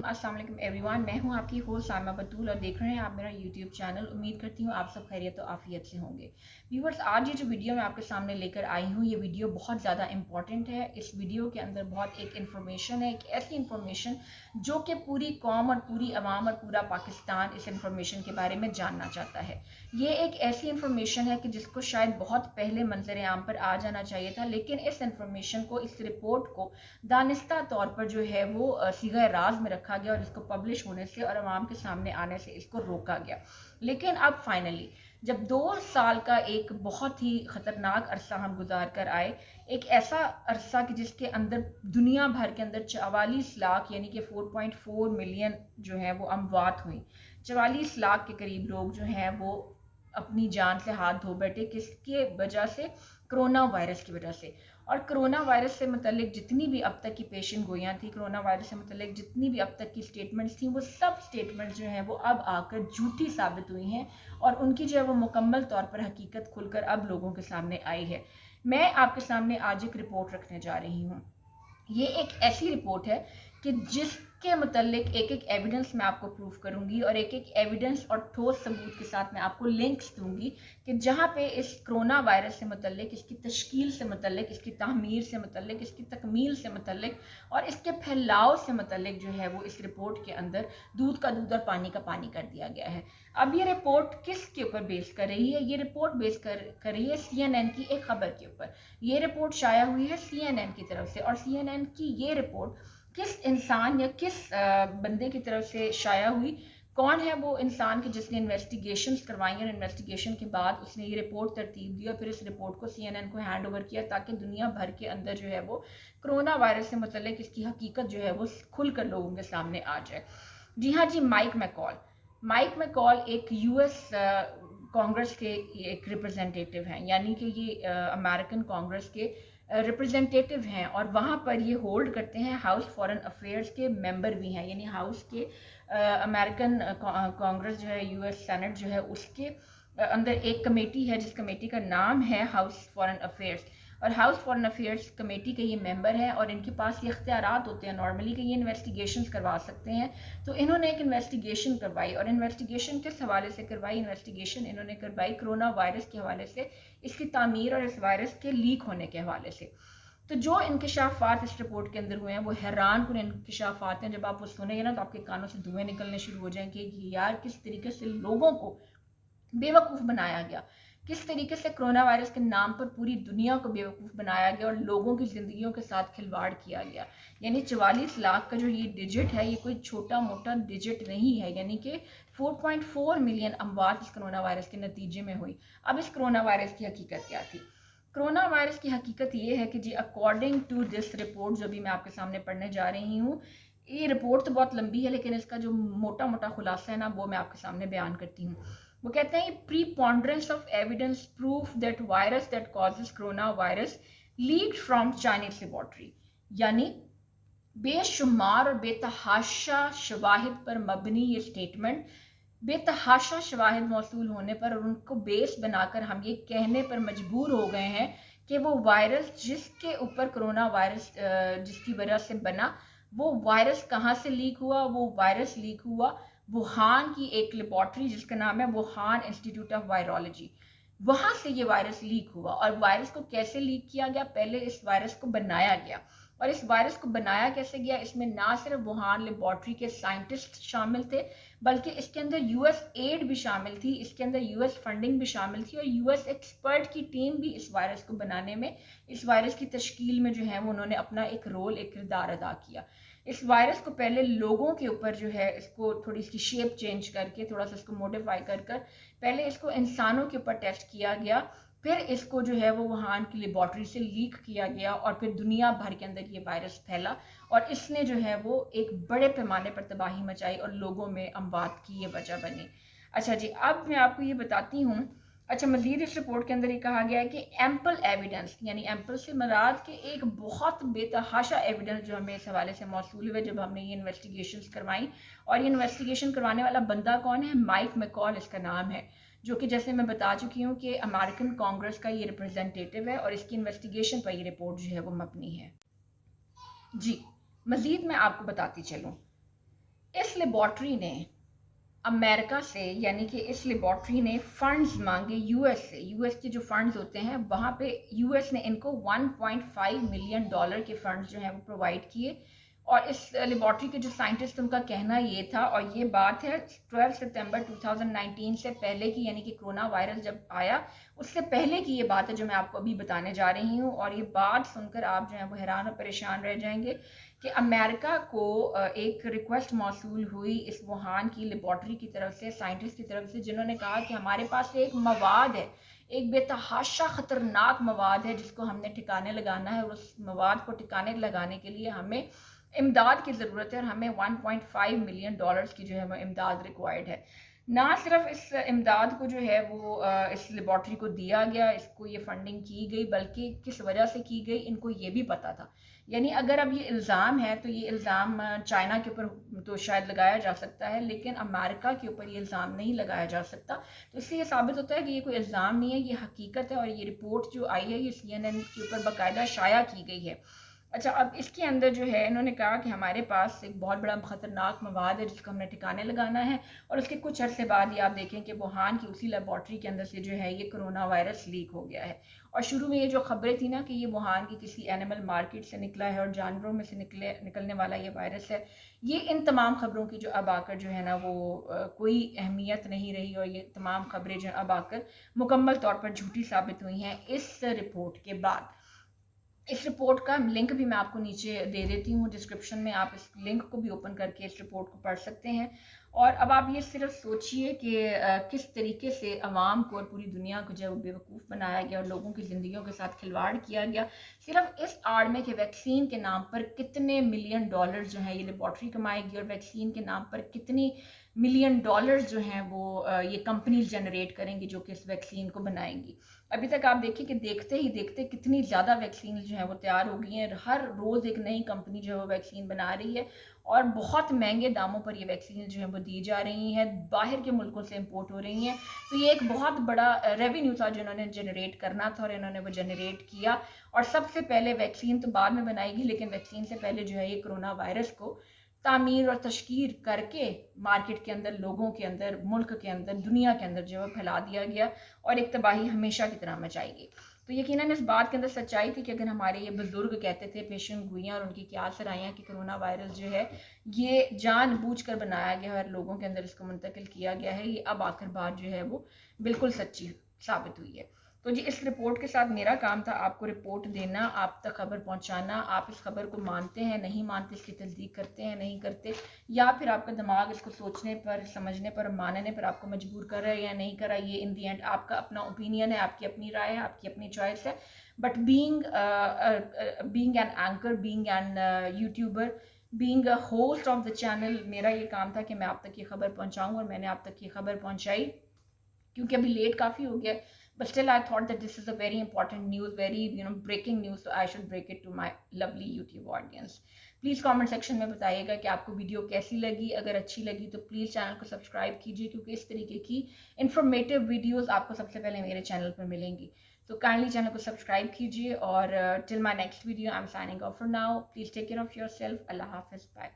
अस्सलाम वालेकुम एवरीवन, मैं हूं आपकी होस्ट साइमा बतूल और देख रहे हैं आप मेरा यूट्यूब चैनल। उम्मीद करती हूं आप सब खैरियत और आफियत से होंगे। व्यूवर्स, आज ये जो वीडियो मैं आपके सामने लेकर आई हूं, ये वीडियो बहुत ज़्यादा इंपॉर्टेंट है। इस वीडियो के अंदर बहुत एक इन्फॉर्मेशन है, एक ऐसी इन्फॉर्मेशन जो कि पूरी कौम और पूरी अवाम और पूरा पाकिस्तान इस इन्फॉर्मेशन के बारे में जानना चाहता है। ये एक ऐसी इन्फॉर्मेशन है कि जिसको शायद बहुत पहले मंजर आम पर आ जाना चाहिए था, लेकिन इस इन्फॉर्मेशन को, इस रिपोर्ट को दानिस्ता तौर पर जो है वो सीगा राज में रखा गया और इसको पब्लिश होने से और आवाम के सामने आने से इसको रोका गया। लेकिन अब फाइनली जब 2 साल का एक बहुत ही ख़तरनाक अरसा हम गुजार कर आए, एक ऐसा अरसा कि जिसके अंदर दुनिया भर के अंदर 44 लाख यानी कि 4.4 मिलियन जो है वो अमवात हुई। 44 लाख के करीब लोग जो हैं वो अपनी जान से हाथ धो बैठे। किसके वजह से? कोरोना वायरस की वजह से। और कोरोना वायरस से मतलब जितनी भी अब तक की पेशन गोइयाँ थी, कोरोना वायरस से मतलब जितनी भी अब तक की स्टेटमेंट्स थी, वो सब स्टेटमेंट्स जो हैं वो अब आकर झूठी साबित हुई हैं और उनकी जो है वो मुकम्मल तौर पर हकीकत खुलकर अब लोगों के सामने आई है। मैं आपके सामने आज एक रिपोर्ट रखने जा रही हूँ। ये एक ऐसी रिपोर्ट है कि जिसके मतलब एक एक एविडेंस मैं आपको प्रूफ करूंगी और एक एक एविडेंस और ठोस सबूत के साथ मैं आपको लिंक्स दूंगी कि जहाँ पे इस कोरोना वायरस से मतलब, इसकी तश्कील से मतलब, इसकी तामीर से मतलब, इसकी तकमील से मतलब और इसके फैलाव से मतलब जो है वो इस रिपोर्ट के अंदर दूध का दूध और पानी का पानी कर दिया गया है। अब ये रिपोर्ट किस के ऊपर बेस कर रही है? ये रिपोर्ट बेस कर रही है CNN की एक खबर के ऊपर। ये रिपोर्ट शाया हुई है CNN की तरफ से और CNN की ये रिपोर्ट किस इंसान या किस बंदे की तरफ से शाया हुई? कौन है वो इंसान कि जिसने इन्वेस्टिगेशंस करवाई और इन्वेस्टिगेशन के बाद उसने ये रिपोर्ट तरतीब दी और फिर इस रिपोर्ट को CNN को हैंड ओवर किया ताकि दुनिया भर के अंदर जो है वो कोरोना वायरस से मतलब इसकी हकीकत जो है वो खुलकर लोगों के सामने आ जाए। जी हाँ जी, माइक मैकॉल एक US कांग्रेस के एक रिप्रेजेंटेटिव हैं, यानी कि ये अमेरिकन कांग्रेस के रिप्रेजेंटेटिव हैं और वहाँ पर ये होल्ड करते हैं। हाउस फॉरेन अफेयर्स के मेंबर भी हैं, यानी हाउस के अमेरिकन कांग्रेस जो है, US सेनेट जो है, उसके अंदर एक कमेटी है जिस कमेटी का नाम है हाउस फॉरेन अफेयर्स। और हाउस फॉरेन अफेयर्स कमेटी के ये मेंबर हैं और इनके पास ये इख्तियारात होते हैं नॉर्मली कि ये इन्वेस्टिगेशंस करवा सकते हैं। तो इन्होंने एक इन्वेस्टिगेशन करवाई और इन्वेस्टिगेशन किस हवाले से करवाई? इन्वेस्टिगेशन इन्होंने करवाई कोरोना वायरस के हवाले से, इसकी तामीर और इस वायरस के लीक होने के हवाले से। तो जो इंकशाफात इस रिपोर्ट के अंदर हुए हैं वो हैरान कुन इंकशाफात हैं। जब आप वो सुनेंगे ना तो आपके कानों से धुएं निकलने शुरू हो जाएंगे कि यार किस तरीके से लोगों को बेवकूफ़ बनाया गया, किस तरीके से कोरोना वायरस के नाम पर पूरी दुनिया को बेवकूफ़ बनाया गया और लोगों की ज़िंदगियों के साथ खिलवाड़ किया गया। यानी 44 लाख का जो ये डिजिट है, ये कोई छोटा मोटा डिजिट नहीं है, यानी कि 4.4 मिलियन अमवात इस कोरोना वायरस के नतीजे में हुई। अब इस कोरोना वायरस की हकीकत क्या थी? कोरोना वायरस की हकीकत ये है कि जी, अकॉर्डिंग टू दिस रिपोर्ट जो भी मैं आपके सामने पढ़ने जा रही हूँ, ये रिपोर्ट तो बहुत लंबी है लेकिन इसका जो मोटा मोटा खुलासा है ना वो मैं आपके सामने बयान करती हूँ। वो कहते हैं preponderance of evidence proof that virus that causes corona virus leaked from Chinese laboratory, यानी बेशुमार और बेतहाशा शवाहिद पर मबनी ये स्टेटमेंट, बेतहाशा शवाहिद मौसूल होने पर और उनको बेस बनाकर हम ये कहने पर मजबूर हो गए हैं कि वो वायरस जिसके ऊपर कोरोना वायरस जिसकी वजह से बना, वो वायरस कहाँ से लीक हुआ? वो वायरस लीक हुआ वुहान की एक लेबॉर्ट्री जिसका नाम है वुहान इंस्टीट्यूट ऑफ वायरोलॉजी। वहाँ से ये वायरस लीक हुआ। और वायरस को कैसे लीक किया गया? पहले इस वायरस को बनाया गया। और इस वायरस को बनाया कैसे गया? इसमें ना सिर्फ वुहान लेबॉर्ट्री के साइंटिस्ट शामिल थे बल्कि इसके अंदर US एड भी शामिल थी, इसके अंदर US फंडिंग भी शामिल थी और US एक्सपर्ट की टीम भी इस वायरस को बनाने में, इस वायरस की तश्कील में जो है वो उन्होंने अपना एक रोल, एक किरदार अदा किया। इस वायरस को पहले लोगों के ऊपर जो है इसको थोड़ी इसकी शेप चेंज करके, थोड़ा सा इसको मॉडिफाई कर पहले इसको इंसानों के ऊपर टेस्ट किया गया, फिर इसको जो है वो वुहान की लेबॉर्ट्री से लीक किया गया और फिर दुनिया भर के अंदर ये वायरस फैला और इसने जो है वो एक बड़े पैमाने पर तबाही मचाई और लोगों में अमवात की ये वजह बनी। अच्छा जी, अब मैं आपको ये बताती हूँ। अच्छा, मज़ीद इस रिपोर्ट के अंदर ये कहा गया है कि एम्पल एविडेंस, यानी एम्पल से मराद के एक बहुत बेतहाशा एविडेंस जो हमें इस हवाले से मौसूल हुए जब हमने ये इन्वेस्टिगेशंस करवाई। और ये इन्वेस्टिगेशन करवाने वाला बंदा कौन है? माइक मैकॉल इसका नाम है, जो कि जैसे मैं बता चुकी हूँ कि अमेरिकन कांग्रेस का ये रिप्रेजेंटेटिव है और इसकी इन्वेस्टिगेशन पर ये रिपोर्ट जो है वो मबनी है। जी, मज़ीद मैं आपको बताती चलूँ। लेबॉर्ट्री ने अमेरिका से, यानी कि इस लेबॉर्ट्री ने फ़ंड्स मांगे यूएस से। यूएस के जो फ़ंड्स होते हैं वहाँ पे यूएस ने इनको 1.5 मिलियन डॉलर के फ़ंड्स जो हैं वो प्रोवाइड किए। और इस लेबॉर्ट्री के जो साइंटिस्ट, उनका कहना ये था, और ये बात है 12 सितंबर 2019 से पहले की, यानी कि कोरोना वायरस जब आया उससे पहले की ये बात है जो मैं आपको अभी बताने जा रही हूँ। और ये बात सुनकर आप जो है वो हैरान और परेशान रह जाएंगे कि अमेरिका को एक रिक्वेस्ट मौसूल हुई इस वुहान की लेबॉर्ट्री की तरफ से, साइंटिस्ट की तरफ से, जिन्होंने कहा कि हमारे पास एक मवाद है, एक बेतहाशा ख़तरनाक मवाद है जिसको हमने ठिकाने लगाना है, और उस मवाद को ठिकाने लगाने के लिए हमें इमदाद की ज़रूरत है, और हमें 1.5 मिलियन डॉलर्स की जो है वो इमदाद रिक्वायर्ड है। ना सिर्फ इस इमदाद को जो है वो इस लेबॉर्ट्री को दिया गया, इसको ये फंडिंग की गई, बल्कि किस वजह से की गई इनको ये भी पता था। यानी अगर अब ये इल्ज़ाम है तो ये इल्ज़ाम चाइना के ऊपर तो शायद लगाया जा सकता है, लेकिन अमेरिका के ऊपर ये इल्ज़ाम नहीं लगाया जा सकता। तो इससे ये साबित होता है कि ये कोई इल्ज़ाम नहीं है, ये हकीकत है, और ये रिपोर्ट जो आई है ये CNN के ऊपर बाकायदा शाया की गई है। अच्छा, अब इसके अंदर जो है इन्होंने कहा कि हमारे पास एक बहुत बड़ा ख़तरनाक मवाद है जिसको हमने ठिकाने लगाना है, और उसके कुछ अरसे बाद ये आप देखें कि वुहान की उसी लेबॉर्ट्री के अंदर से जो है ये कोरोना वायरस लीक हो गया है। और शुरू में ये जो खबरें थी ना कि ये वुहान की किसी एनिमल मार्केट से निकला है और जानवरों में से निकलने वाला ये वायरस है, ये इन तमाम खबरों की जो अब आकर जो है ना वो कोई अहमियत नहीं रही, और ये तमाम खबरें जो अब आकर मुकम्मल तौर पर झूठी साबित हुई हैं इस रिपोर्ट के बाद। इस रिपोर्ट का लिंक भी मैं आपको नीचे दे देती हूँ डिस्क्रिप्शन में, आप इस लिंक को भी ओपन करके इस रिपोर्ट को पढ़ सकते हैं। और अब आप ये सिर्फ सोचिए कि किस तरीके से अवाम को और पूरी दुनिया को जो बेवकूफ़ बनाया गया और लोगों की ज़िंदगियों के साथ खिलवाड़ किया गया, सिर्फ इस आड़ में कि वैक्सीन के नाम पर कितने मिलियन डॉलर जो हैं ये लेबॉर्ट्री कमाएगी, और वैक्सीन के नाम पर कितनी मिलियन डॉलर्स जो हैं वो ये कंपनीज जनरेट करेंगी जो कि इस वैक्सीन को बनाएंगी। अभी तक आप देखिए कि देखते ही देखते कितनी ज़्यादा वैक्सीन जो है वो तैयार हो गई हैं। हर रोज़ एक नई कंपनी जो है वो वैक्सीन बना रही है, और बहुत महंगे दामों पर ये वैक्सीन जो है वो दी जा रही हैं, बाहर के मुल्कों से इंपोर्ट हो रही हैं। तो ये एक बहुत बड़ा रेवेन्यू था जो इन्होंने जनरेट करना था, और इन्होंने वो जनरेट किया। और सबसे पहले वैक्सीन तो बाद में बनाएगी, लेकिन वैक्सीन से पहले जो है ये कोरोना वायरस को तामीर और तशकीर करके मार्केट के अंदर, लोगों के अंदर, मुल्क के अंदर, दुनिया के अंदर जो है फैला दिया गया, और एक तबाही हमेशा की तरह मचाई गई। तो यकीनन इस बात के अंदर सच्चाई थी कि अगर हमारे ये बुज़ुर्ग कहते थे, पेशेंट गोइयाँ और उनकी क्या सराहियाँ, कि कोरोना वायरस जो है ये जानबूझकर बनाया गया है और लोगों के अंदर इसको मुंतकिल किया गया है, ये अब आखिर बात जो है वो बिल्कुल सच्ची साबित हुई है। तो जी, इस रिपोर्ट के साथ मेरा काम था आपको रिपोर्ट देना, आप तक खबर पहुंचाना। आप इस खबर को मानते हैं, नहीं मानते, इसकी तस्दीक करते हैं, नहीं करते, या फिर आपका दिमाग इसको सोचने पर, समझने पर, मानने पर आपको मजबूर कर रहा है या नहीं कर रहा है, ये इन दी एंड आपका अपना ओपिनियन है, आपकी अपनी राय है, आपकी अपनी चॉइस है। But being an anchor, being an YouTuber, being a host of the channel, मेरा ये काम था कि मैं आप तक ये खबर पहुँचाऊँ, और मैंने आप तक ये खबर पहुँचाई। क्योंकि अभी लेट काफ़ी हो गया, but still I thought that this is a very important news, very breaking news, so I should break it to my lovely YouTube audience. Please comment section में बताइएगा कि आपको वीडियो कैसी लगी। अगर अच्छी लगी तो प्लीज़ चैनल को सब्सक्राइब कीजिए, क्योंकि इस तरीके की इन्फॉर्मेटिव वीडियोस आपको सबसे पहले मेरे चैनल पर मिलेंगी। तो काइंडली चैनल को सब्सक्राइब कीजिए, और till my next video I am signing off for now. Please take care of yourself. अल्लाह हाफिज़, बाय।